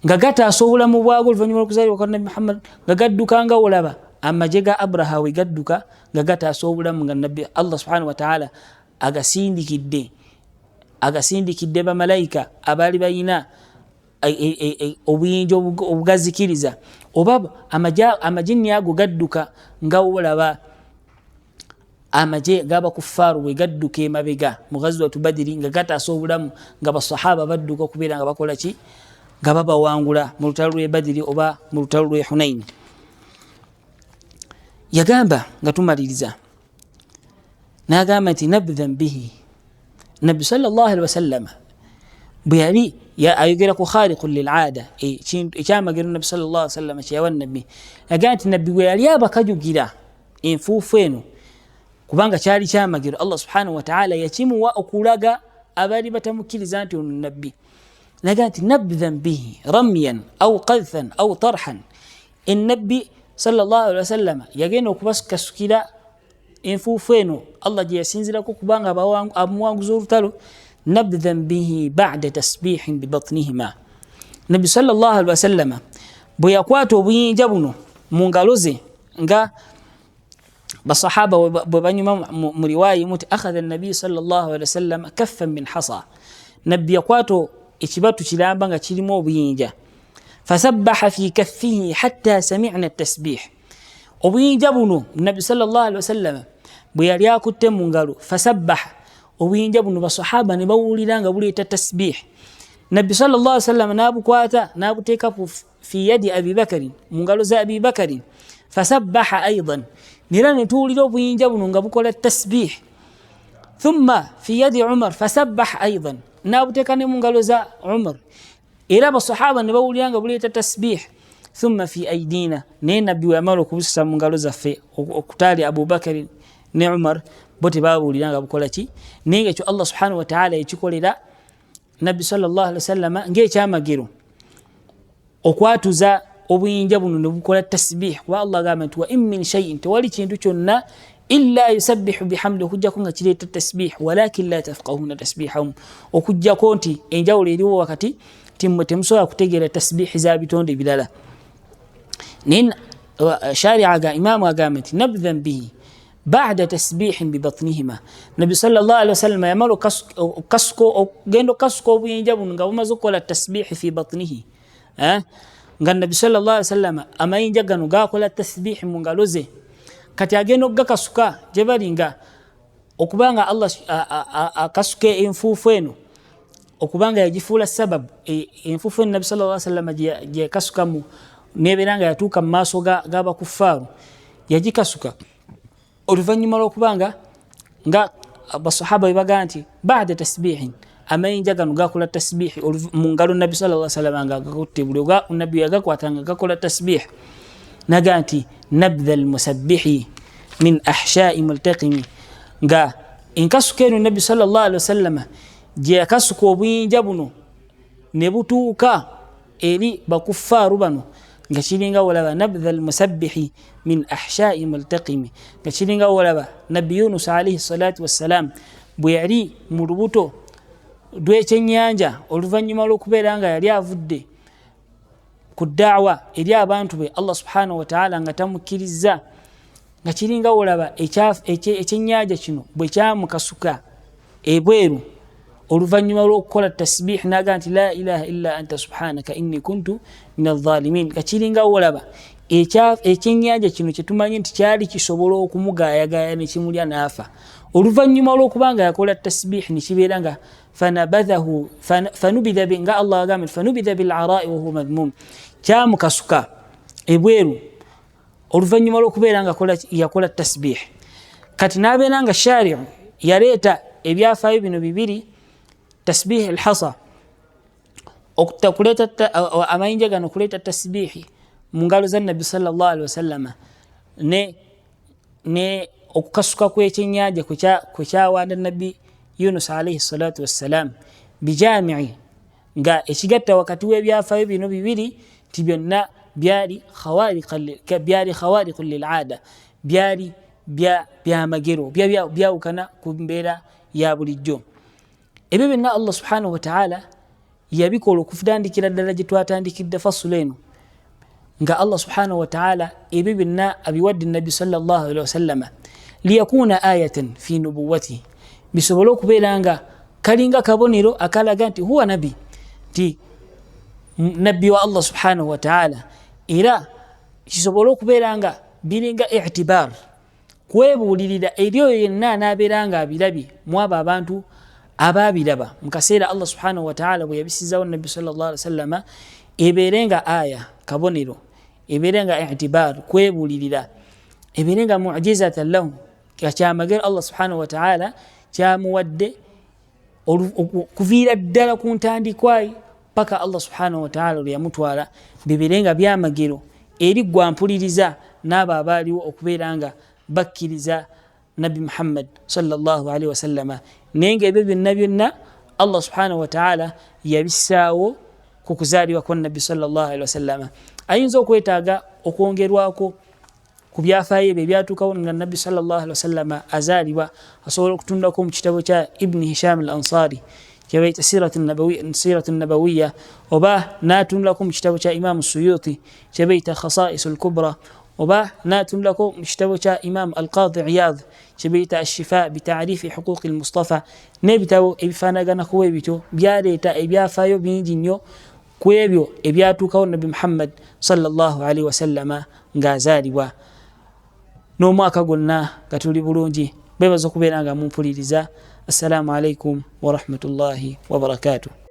nga gataasa obulamu bwago oluvannyuma lw'okuzaalibwa kwa Nabi Muhammad nga gadduka nga olaba amaje ga Abraha we gadduka nga gataasa obulamu nga Nabbi Allah subhanahu wa ta'ala agasindikidde bamalayika abaali bayina obuyinja obugazikiriza oba amajini ago gadduka nga olaba amaje g'abakufaaru bwe gadduka emabega mu ghazwatu Badiri nga gataasa obulamu nga basahaba badduka okubeera nga bakola ki nga babawangula mu lutalo lw'e Badiri oba mu lutalo lw'e Hunain. Yagamba nga tumaliriza n'agamba nti nabdhan bihi Nabbi sallallahu alaihi wasallam bwe yali ayogera ku khariqun lil'aada ekyamagero Nabbi sallallahu alaihi wasallam kyeyawa Nabbi yagamba nti Nabbi bwe yali abakajugira enfuufu eno kubanga kyali kyamagero Allah subhanahu wa ta'ala yakimuwa okulaga abaali batamukkiriza nti ono Nabbi nagamba nti nabdhan bihi ramyan aw qadhan aw tarhan Nabbi sallallahu alaihi wasallam yagenda okubasukasukira enfuufu eno Allah gye yasinzirako kubanga amuwanguza olutalo nabdhan bihi ba'da tasbihin bibatnihima Nabbi sallallahu alaihi wasallam bwe yakwata obuyinja buno mu ngalo ze nga basahaba bwe banyuma mu riwaya muti akhadha an-nabi sallallahu alaihi wasallam kaffan min hasa Nabbi yakwata ekibatu kiramba nga kirimu obuyinja fasabbaha fi kaffihi hatta sami'na at-tasbih obuyinja buno Nabbi sallallahu alaihi wasallam bwe yali akutte mu ngalo fasabbaha obuyinja buno basahaba ne bawulira nga buleeta tasbih Nabbi sallallahu alaihi wasallam nabukwata nabuteeka fi yadi Abi Bakari mu ngalo za Abi Bakari fasabbaha aidan nira ne tuwulira obuyinja buno nga bukola tasbih thumma fi yadi Umar fasabbaha aidan nabuteeka ne mu ngalo za Umar era basahaba ne bawulira nga buleeta tasbih thumma fi aidina ne Nabbi we yamala okubusa mu ngalo zaffe okutali Abu Bakari ne Umar bote bawulira nga bukola ki nenge ekyo Allah subhanahu wa ta'ala yakikolera Nabbi sallallahu alaihi wasallam ng'ekyamagero okwatuza obuyinja buno ne bukola tasbih wa Allah gamba nti wa in min shay'in tewali kintu kyonna illa yusabbihu bihamdi okujjako nga kireeta tasbih walakin la tafqahuna tasbihahum okujjako nti enjawulo eriwo wakati timmwe temusobola kutegeera tasbihi za bitonde birala nin shari'a ga imamu agamba nti nabdhan bihi ba'da tasbihin bibatnihima Nabi sallallahu alaihi wasallam yamalo kasuko gendo kasuko obuyinja buno nga bumaze okukola tasbihi fi batnihi nga Nabi sallallahu alaihi wasallam amayinja gano gakola tasbihi mu ngalo ze kati agenda okugakasuka gye balinga okubanga Allah akasuke enfuufu eno okubanga yagifuula sababu enfuufu eno Nabi sallallahu alaihi wasallam gye kasukamu nebeera nga yatuuka mu maaso g'abakufaaru yagikasuka oluvannyuma lw'okubanga nga basahaba bebagaa nti ba'da tasbihin amayinja gano gakola tasbihi mu ngalo Nabbi sallallahu alaihi wasallam nga gakutte buli Nabbi yagakwata nga gakola tasbih naga nti nabdha almusabbihi min ahsha'i multaqimi nga enkasuka eno Nabbi sallallahu alaihi wasallam gye yakasuka obuyinja buno ne butuuka eri bakufaaru bano nga kiringa olaba nabdha almusabbihi min ahsha'i multaqimi nga kiringa olaba Nabbi Yunus alayhi salatu wassalam bwe yali mu lubuto lw'ekyennyanja oluvannyuma lw'okubeera nga yali avudde ku da'wa eri abantu be Allah subhanahu wa ta'ala nga tamukkiriza nga kiringa olaba ekyennyanja kino bwe kyamukasuka ebweru oluvanyuma lw'okukola tasbih naga nti la ilaha illa anta subhanaka inni kuntu min adh-dhalimin kakiringa olaba ekyennyanja kino kyetumanyi nti kyali kisobola okumugaayagaaya ne kimulya n'afa oluvanyuma lw'okubanga yakola tasbih ne kibeera nga fanubidha nga Allah agambye fanubidha bil'ara'i wa huwa madhmum kyamukasuka ebweru oluvanyuma lw'okubeera nga yakola tasbih kati n'abeera nga shari'u yaleeta ebyafaayo bino bibiri tasbih al-hasa okukuleta amayinja gano kuleta tasbihi mu ngalo za nabbi sallallahu alaihi wasallam ne okukasuka kw'ekyennyanja kwekyawanda nabbi Yunus alaihi salatu wassalam bijami'i nga ekigatta wakati w'ebyafaayo bino bibiri ti byonna byali khawariqun lil'ada byali byamagero byawukana ku mbeera ya bulijjo ebyo byonna Allah subhanahu wa ta'ala yabikola okutandikira ddala gye twatandikidde fasula eno nga Allah subhanahu wa ta'ala ebyo byonna abiwadde nabbi sallallahu alaihi wasallam liyakuna ayatan fi nubuwwati bisobole okubeera nga kalinga kabonero akalaga nti huwa nabi ti nabbi wa Allah subhanahu wa ta'ala era kisobole okubeera nga biringa i'tibar kwebuulirira eri oyo yenna anaabeera nga abirabye mu abo abantu abaabiraba mu kaseera Allah subhanahu wa ta'ala bwe yabisizaawo nabbi sallallahu alaihi wasallam ebeere nga aya kabonero ebeere nga i'tibar kwebuulirira ebeere nga mu'jizatan lahu kyamagero Allah subhanahu wa ta'ala kyamuwadde okuviira ddala ku ntandikwayi paka Allah subhanahu wa ta'ala lwe yamutwala bibeere nga byamagero eri gwampuliriza n'abo abaaliwo okubeera nga bakkiriza nabbi Muhammad sallallahu alaihi wasallam nenga ebyo byonna Allah subhanahu wa ta'ala yabissaawo ku kuzaalibwa kwa nabbi sallallahu alaihi wasallam ayinza okwetaaga okwongerwako ku byafaayo ebyo ebyatuukawo nga nabbi sallallahu alaihi wasallam azaalibwa asobola okutundako mu kitabo kya Ibn Hisham al-Ansari kyebayita siratu nabawiyya oba n'atundako mu kitabo kya Imam Suyuti kyebayita khasa'is al-kubra oba n'atundako mu kitabo kya Imam al-Qadi Iyad kyebayita ash-shifa bi ta'rifi huquqi al-Mustafa n'ebitabo ebifaanaganako ebityo byaleeta ebyafaayo bingi nnyo ku ebyo ebyatuukawo nabbi Muhammad sallallahu alaihi wasallam ng'azaalibwa n'omwaka gwonna nga tuli bulungi beebaza okubeera nga mumpuliriza. Assalamu alaikum wa rahmatullahi wa barakatuh.